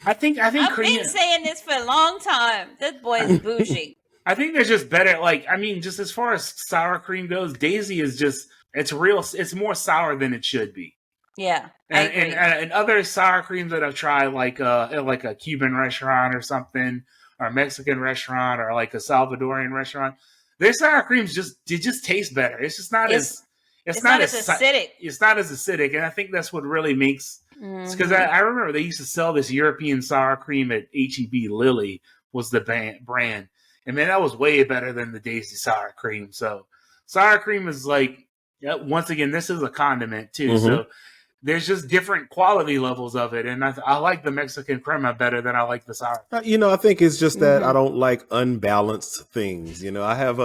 I think I've been saying this for a long time. This boy is bougie. I think they're just better. Just as far as sour cream goes, Daisy is just it's more sour than it should be. Yeah, and other sour creams that I've tried, like a Cuban restaurant or something, or a Mexican restaurant, or like a Salvadorian restaurant, their sour creams just taste better. It's just not as acidic. It's not as acidic, and I think that's what really makes. Because I remember they used to sell this European sour cream at HEB. Lily was the brand, and man, that was way better than the Daisy sour cream. So sour cream is once again, this is a condiment too. So there's just different quality levels of it, and I like the Mexican crema better than I like the sour. I think it's just that I don't like unbalanced things. I have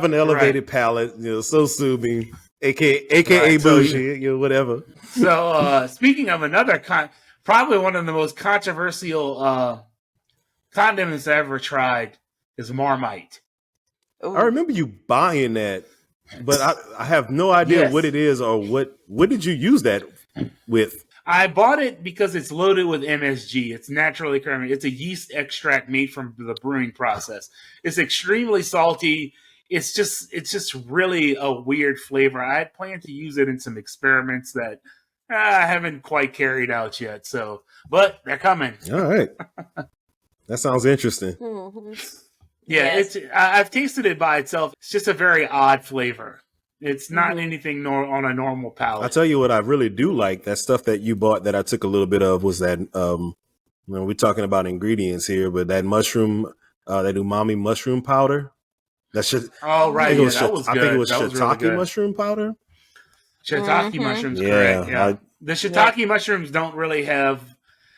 an elevated palate. So sue me, aka bougie, whatever. So speaking of another probably one of the most controversial condiments I ever tried is Marmite. Ooh. I remember you buying that. But I have no idea what it is or what did you use that with? I bought it because it's loaded with MSG. It's naturally occurring. It's a yeast extract made from the brewing process. It's extremely salty. It's just really a weird flavor. I had planned to use it in some experiments that I haven't quite carried out yet. But they're coming. All right. That sounds interesting. Yeah, I've tasted it by itself. It's just a very odd flavor. It's not anything on a normal palate. I'll tell you what I really do like. That stuff that you bought that I took a little bit of was that, we're talking about ingredients here, but that mushroom, that umami mushroom powder. That's just. Oh, right. That was good. I think it was that shiitake really mushroom powder. Shiitake mushrooms, correct. Yeah. The shiitake mushrooms don't really have.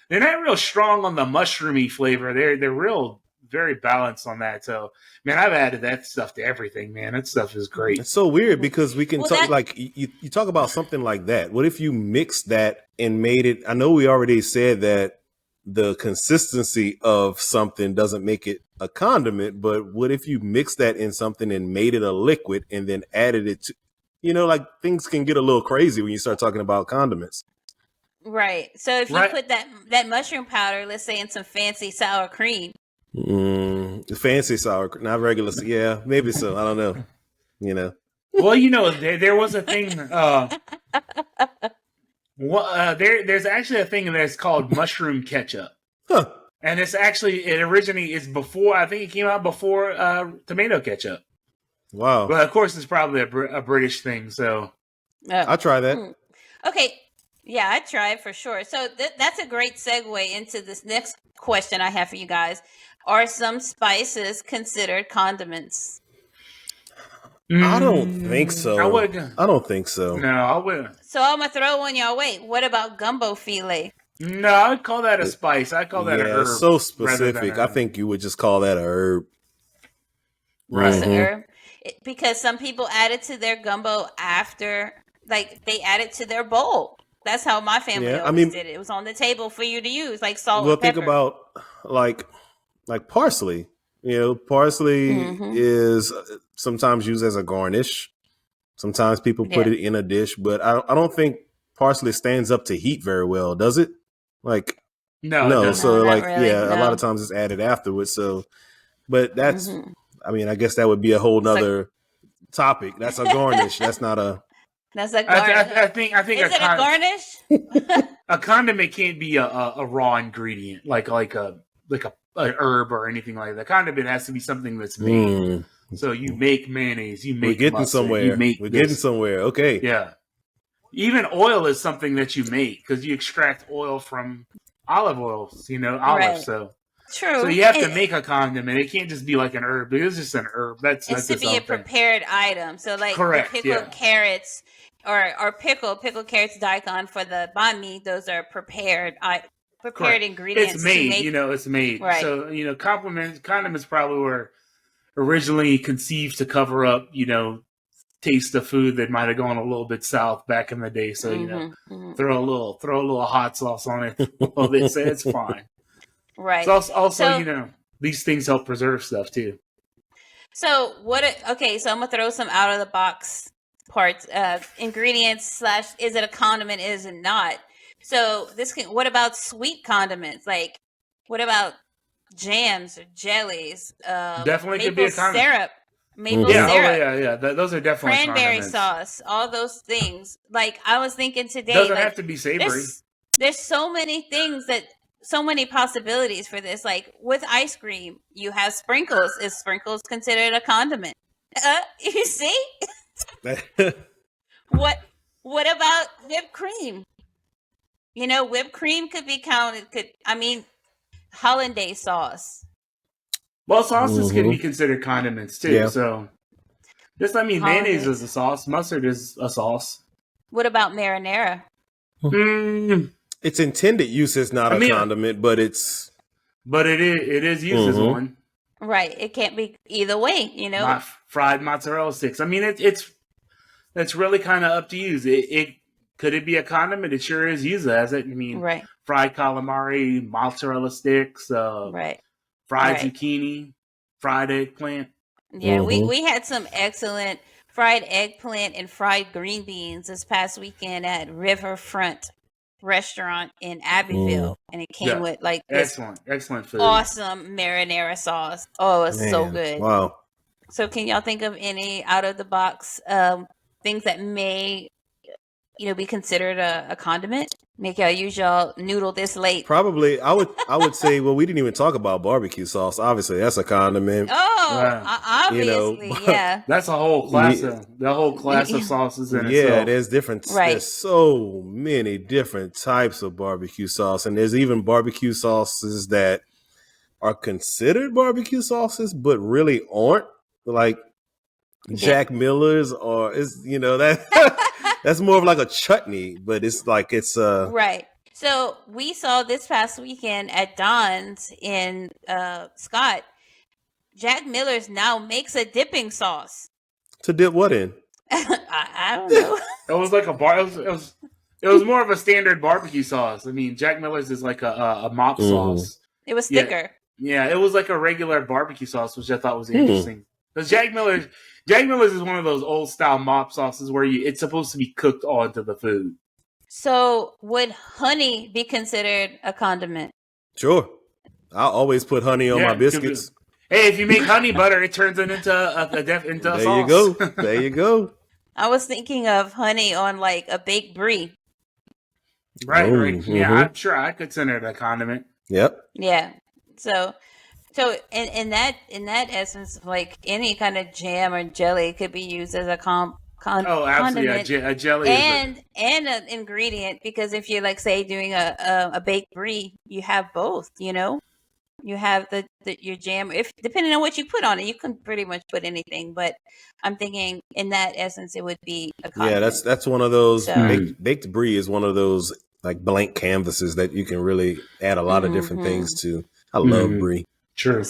They're not real strong on the mushroomy flavor. They're real. Very balanced on that. So, man, I've added that stuff to everything, man. That stuff is great. It's so weird because we can talk you talk about something like that. What if you mixed that and made it? I know we already said that the consistency of something doesn't make it a condiment, but what if you mix that in something and made it a liquid and then added it to, things can get a little crazy when you start talking about condiments. Right. So if you put that mushroom powder, let's say, in some fancy sour cream. Fancy sour, not regular. Yeah, maybe so. I don't know. Well, there was a thing. There's actually a thing that's called mushroom ketchup, and it's before. I think it came out before tomato ketchup. Wow. But of course, it's probably a British thing. So I'll try that. Okay. Yeah, I try it for sure. So that's a great segue into this next question I have for you guys. Are some spices considered condiments? I don't think so. I would. I don't think so. No, I wouldn't. So I'm gonna throw one y'all way. What about gumbo filet? No, I'd call that a spice. I'd call that an Yeah, it's herb. so rather than specific. I think you would just call that a herb. Right. It's a herb. Because some people add it to their gumbo after, like they add it to their bowl. That's how my family Yeah, I always mean- did it. It was on the table for you to use, like salt Well, and pepper. think about like parsley. You know, parsley Mhm. is sometimes used as a garnish. Sometimes people put Yeah. it in a dish, but I don't think parsley stands up to heat very well, does it? Like, No, it no. doesn't. So, No, not like, really, yeah, a lot no. of times it's added afterwards. So, but that's, Mhm. I mean, I guess that would be a whole It's like- nother topic. That's a garnish. That's not a. That's a I, garnish. I, I think. I think Is it a garnish? a condiment can't be a raw ingredient like a herb or anything like that. Condiment has to be something that's made. Mm, So you make mayonnaise, you we're make getting mustard, somewhere. you make We're this. getting somewhere. Okay. Yeah. Even oil is something that you make because you extract oil from olive oils, olives. Right. So True. you have to make a condiment. It can't just be like an herb. It's just an herb. That's It's to its be own a thing. prepared item. So like Correct, the pickled yeah. carrots or pickled carrots daikon for the banh mi, those are prepared Correct. ingredients It's made, to make. it's made. Right. So, condiments probably were originally conceived to cover up, taste of food that might have gone a little bit south back in the day. So, Mhm. throw a little hot sauce on it. Well, they say it's fine. Right. It's also, So- these things help preserve stuff too. So okay, so I'm gonna throw some out of the box parts, ingredients / is it a condiment, is it not? So what about sweet condiments? Like what about jams or jellies? Definitely could maple be a condiment. syrup. Maple Yeah, syrup. those are definitely Cranberry condiments. sauce, all those things. Like I was thinking today, Doesn't like, have to be savory. there's so many things so many possibilities for this. Like with ice cream, you have sprinkles. Is sprinkles considered a condiment? You see? What about whipped cream? Whipped cream could be counted. Hollandaise sauce. Well, sauces can Mhm. be considered condiments too. Yeah. So, mayonnaise Hollandaise. is a sauce. Mustard is a sauce. What about marinara? Mm, Its intended use is not I a mean, condiment, but it's but it is used as Mhm. one. Right. It can't be either way. Fried mozzarella sticks. I mean, it's really kind of up to you. It could it be a condiment? It sure is used as it. I mean, Right. fried calamari, mozzarella sticks, Right. fried Right. zucchini, fried eggplant. Yeah, Mhm. we had some excellent fried eggplant and fried green beans this past weekend at Riverfront Restaurant in Abbeville, and it came Yeah. with like this Excellent food. awesome marinara sauce. Oh, it's so Man, good. Wow. So, can y'all think of any out of the box things that may be considered a condiment? Make y'all use y'all noodle this late. Probably, I would say. Well, we didn't even talk about barbecue sauce. Obviously, that's a condiment. Oh, Wow. obviously, yeah. That's a whole class Yeah. of sauces in Yeah, itself. there's different. Right. There's so many different types of barbecue sauce, and there's even barbecue sauces that are considered barbecue sauces, but really aren't. Like Jack Miller's, or that. That's more of like a chutney, but it's Right. So we saw this past weekend at Don's in Scott. Jack Miller's now makes a dipping sauce. to dip what in? I don't know. It was like it was more of a standard barbecue sauce. I mean, Jack Miller's is like a mop Mhm. sauce. It was Yeah. thicker. Yeah, it was like a regular barbecue sauce, which I thought was interesting. Because Jack Miller's is one of those old style mop sauces where it's supposed to be cooked onto the food. So would honey be considered a condiment? Sure. I always put honey on Yeah, my it could be. biscuits. Hey, if you make honey butter, it turns it into a There sauce. you go. There you go. I was thinking of honey on like a baked brie. Right. Mhm. Yeah, I'm sure I could consider it a condiment. Yep. Yeah. So in that essence, like any kind of jam or jelly could be used as a Oh, absolutely. condiment A jelly is and an ingredient, because if you're like say doing a baked brie, you have both. You have your jam. If depending on what you put on it, you can pretty much put anything. But I'm thinking in that essence, it would be a Yeah, condiment. that's one of those So, baked brie is one of those like blank canvases that you can really add a lot of different things to. I love brie. True.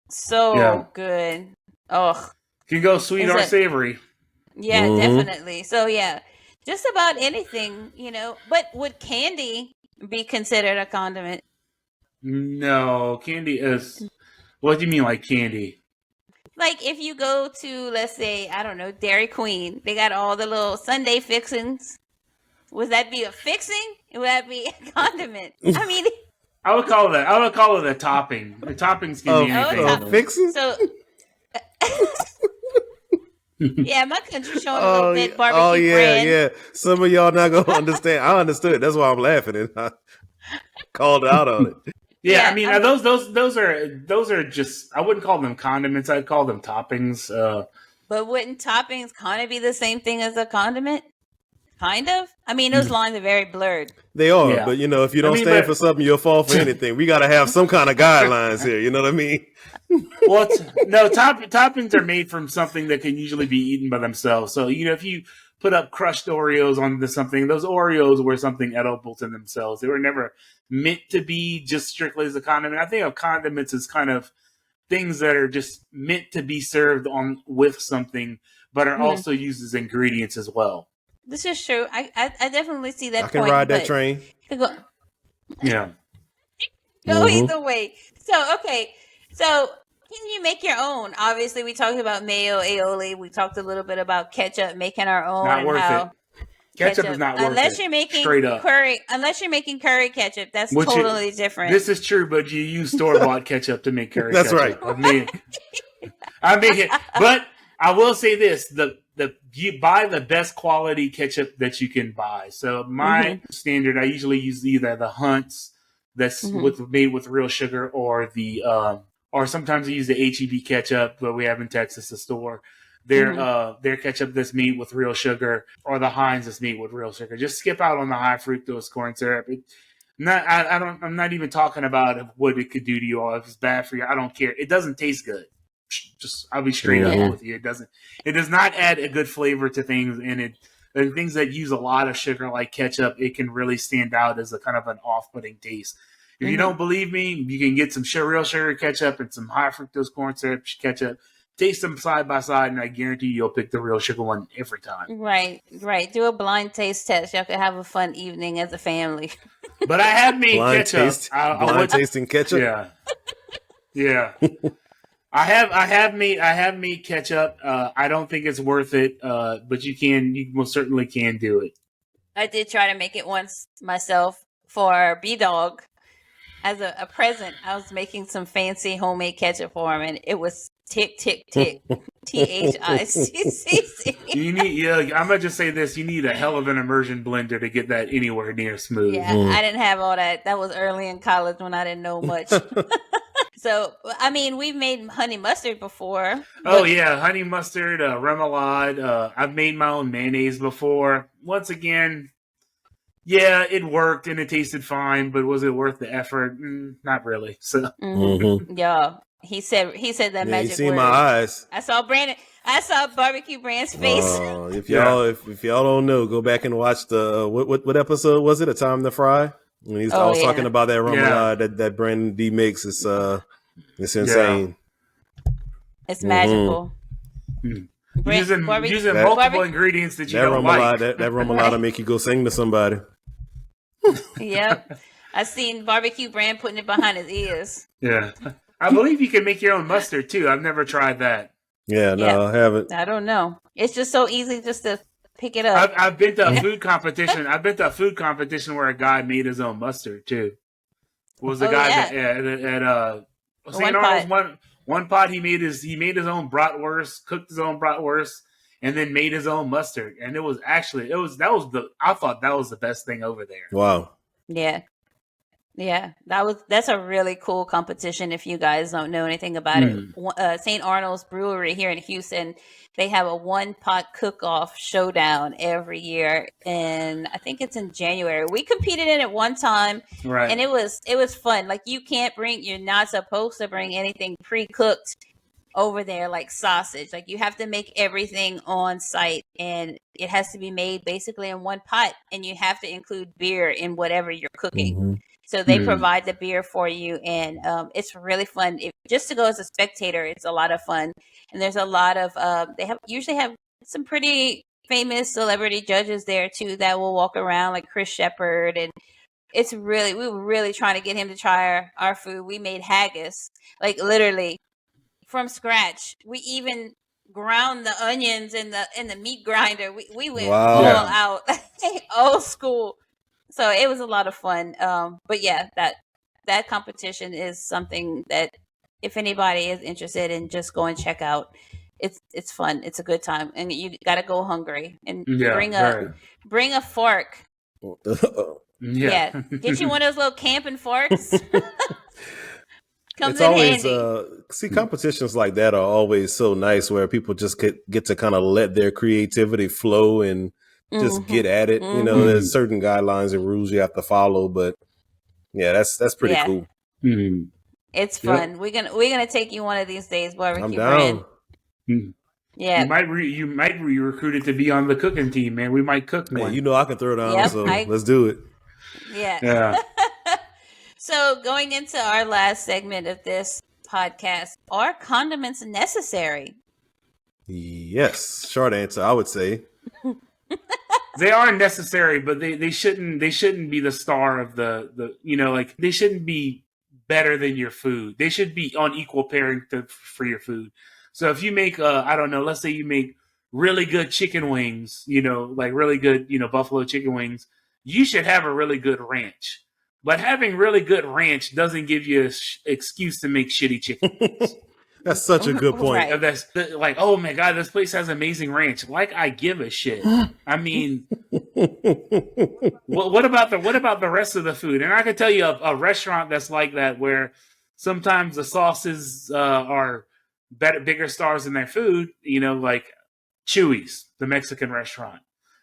So good. Oh, can go sweet or savory. Yeah, definitely. So yeah, just about anything, But would candy be considered a condiment? No, candy is. What do you mean, like candy? Like if you go to, let's say, I don't know, Dairy Queen, they got all the little Sunday fixings. Would that be a fixing? Would that be a condiment? I mean, I would call it a topping. The toppings can be anything. Fixing? So, yeah, my country's showing a little bit barbecue brand. Yeah. Some of y'all not gonna understand. I understood. That's why I'm laughing and I called out on it. Yeah, I mean those are just, I wouldn't call them condiments. I'd call them toppings. But wouldn't toppings kind of be the same thing as a condiment? Kind of. I mean, those lines are very blurred. They are, but if you don't stand for something, you'll fall for anything. We got to have some kind of guidelines here. You know what I mean? Well, no, toppings are made from something that can usually be eaten by themselves. So, if you put up crushed Oreos onto something, those Oreos were something edible to themselves. They were never meant to be just strictly as a condiment. I think of condiments as kind of things that are just meant to be served on with something, but are also used as ingredients as well. This is true. I definitely see that. I can ride that train. Yeah. Go either way. So, okay. So, can you make your own? Obviously, we talked about mayo, aioli. We talked a little bit about ketchup, making our own. Not worth it. Ketchup is not worth unless it. You're making straight up curry. Unless you're making curry ketchup, that's totally different. This is true, but you use store-bought ketchup to make curry that's ketchup. That's right. I make it. But I will say this, you buy the best quality ketchup that you can buy. So my standard, I usually use either the Hunt's that's made with real sugar, or or sometimes I use the HEB ketchup that we have in Texas, the store. Their ketchup that's made with real sugar, or the Heinz that's made with real sugar. Just skip out on the high fructose corn syrup. I'm not even talking about what it could do to you, or if it's bad for you. I don't care. It doesn't taste good. I'll be straight up with you. It does not add a good flavor to things, and things that use a lot of sugar like ketchup, it can really stand out as a kind of an off-putting taste. If you don't believe me, you can get some real sugar ketchup and some high fructose corn syrup ketchup. Taste them side by side, and I guarantee you'll pick the real sugar one every time. Right. Do a blind taste test. Y'all can have a fun evening as a family. But I have made ketchup. Blind tasting ketchup? Yeah. I have made ketchup. I don't think it's worth it, but you most certainly can do it. I did try to make it once myself for B-Dog as a present. I was making some fancy homemade ketchup for him, and it was tick THICC. I'm gonna just say this: you need a hell of an immersion blender to get that anywhere near smooth. Yeah, I didn't have all that. That was early in college when I didn't know much. So, I mean, we've made honey mustard before. Oh, yeah. Honey mustard, remoulade. I've made my own mayonnaise before. Once again, yeah, it worked and it tasted fine, but was it worth the effort? Not really. So, yeah, he said that magic you see word. My eyes. I saw Barbecue Brand's face. If y'all don't know, go back and watch the what episode was it? A Time to Fry. When he's always talking about that remoulade that Brandon D makes, it's insane. It's magical. Using multiple ingredients that you don't like. That remoulade will make you go sing to somebody. Yep. I seen Barbecue Brand putting it behind his ears. Yeah. I believe you can make your own mustard too. I've never tried that. Yeah, no, I haven't. I don't know. It's just so easy just to pick it up. I've been to a food competition. I've been to a food competition where a guy made his own mustard too. Was the guy that at St. Arnold's one pot he made his own bratwurst, cooked his own bratwurst, and then made his own mustard. And I thought that was the best thing over there. Wow. Yeah. Yeah, that's a really cool competition. If you guys don't know anything about it, St. Arnold's Brewery here in Houston, they have a one pot cook off showdown every year, and I think it's in January. We competed in it one time, Right. and it was fun. Like you're not supposed to bring anything pre cooked over there like sausage. Like you have to make everything on site, and it has to be made basically in one pot, and you have to include beer in whatever you're cooking. Mm-hmm. So they provide the beer for you, and it's really fun. Just to go as a spectator, it's a lot of fun. And there's a lot of usually have some pretty famous celebrity judges there too that will walk around, like Chris Shepard, and we were really trying to get him to try our food. We made haggis, like literally from scratch. We even ground the onions in the meat grinder. We went all out, old school. So it was a lot of fun. But yeah, that competition is something that if anybody is interested in, just go and check out. It's fun. It's a good time, and you got to go hungry and bring a fork. Yeah, get you one of those little camping forks. It's always competitions like that are always so nice, where people just get to kind of let their creativity flow and just get at it. You know, there's certain guidelines and rules you have to follow, but yeah, that's pretty cool. Mm-hmm. It's fun. We're gonna take you one of these days, barbecue. I'm down. Yeah, you might be recruited to be on the cooking team, man. We might cook one. You know I can throw down, so let's do it. Yeah. So going into our last segment of this podcast, are condiments necessary? Yes, short answer, I would say. They are necessary, but they shouldn't be the star of the like they shouldn't be better than your food. They should be on equal pairing for your food. So if you make I don't know, let's say you make really good chicken wings, like really good, buffalo chicken wings, you should have a really good ranch. But having really good ranch doesn't give you an excuse to make shitty chicken wings. That's such a good point. Right. That's like, oh my God, this place has amazing ranch. Like I give a shit. I mean, what about the rest of the food? And I can tell you a restaurant that's like that, where sometimes the sauces are bigger stars in their food. Like Chuy's, the Mexican restaurant.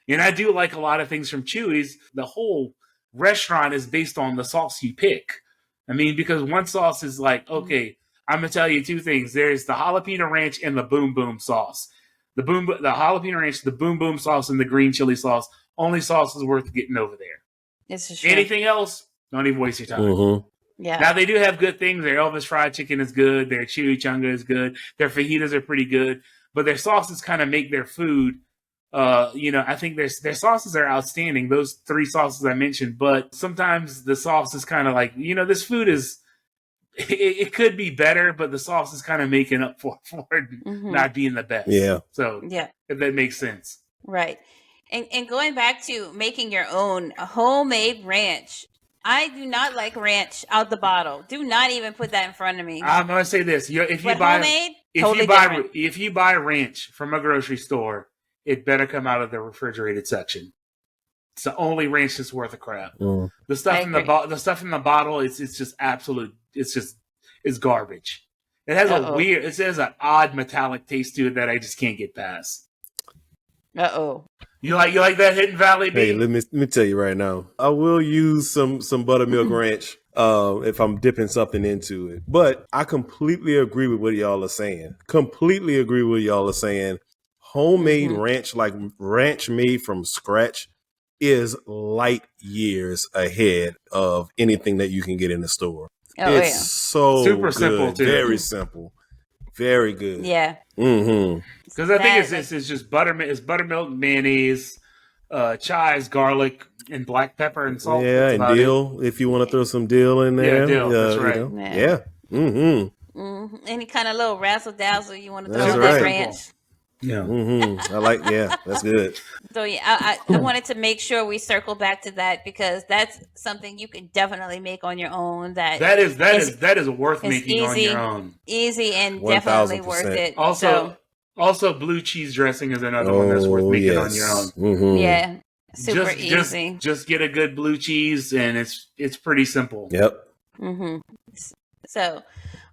And I do like a lot of things from Chuy's. The whole restaurant is based on the sauce you pick. I mean, because one sauce is like, okay, I'm gonna tell you two things. There's the jalapeno ranch and the boom boom sauce. The jalapeno ranch, the boom boom sauce, and the green chili sauce. Only sauce is worth getting over there. This is true. Anything else, don't even waste your time. Mm-hmm. Yeah. Now they do have good things. Their Elvis fried chicken is good. Their chimichanga is good. Their fajitas are pretty good. But their sauces kind of make their food. I think their sauces are outstanding. Those three sauces I mentioned. But sometimes the sauce is kind of like, this food is. It could be better, but the sauce is kind of making up for it not being the best. Yeah. So if that makes sense. Right. And going back to making your own homemade ranch, I do not like ranch out the bottle. Do not even put that in front of me. I'm gonna say this: if you buy ranch from a grocery store, it better come out of the refrigerated section. It's the only ranch that's worth a crap. The stuff in the bottle, it's just absolute. It's garbage. It has it has an odd metallic taste to it that I just can't get past. You like that Hidden Valley beef? Hey, let me tell you right now. I will use some buttermilk ranch if I'm dipping something into it. But I completely agree with what y'all are saying. Homemade ranch, like ranch made from scratch, is light years ahead of anything that you can get in the store. It's so super good. simple too. Very simple. Very good. Yeah. Because I think it's just buttermilk. It's buttermilk, mayonnaise, chives, garlic, and black pepper and salt. Yeah, and dill if you want to throw some dill in there. Yeah, dill. That's right. Yeah. Any kind of little razzle dazzle you want to throw in that ranch. Yeah. That's good. So I wanted to make sure we circle back to that, because that's something you can definitely make on your own. That is worth making on your own. Easy and definitely worth it. Also blue cheese dressing is another one that's worth making on your own. Yeah. Super easy. Just get a good blue cheese, and it's pretty simple. Yep. So,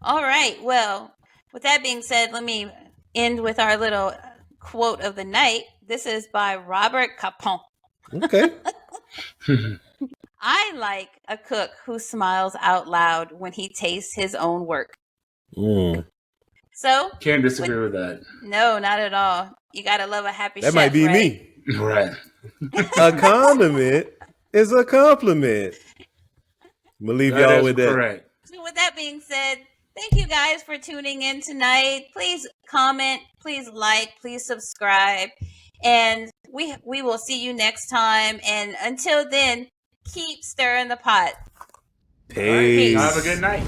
all right. Well, with that being said, let me end with our little quote of the night. This is by Robert Capon. Okay. I like a cook who smiles out loud when he tastes his own work. So can't disagree with that. No, not at all. You gotta love a happy chef. That might be right? me. Right. A condiment is a compliment. I'm gonna leave y'all with that. Correct. So with that being said, thank you guys for tuning in tonight. Please comment, please like, please subscribe, and we will see you next time. And until then, keep stirring the pot. Peace. Have a good night.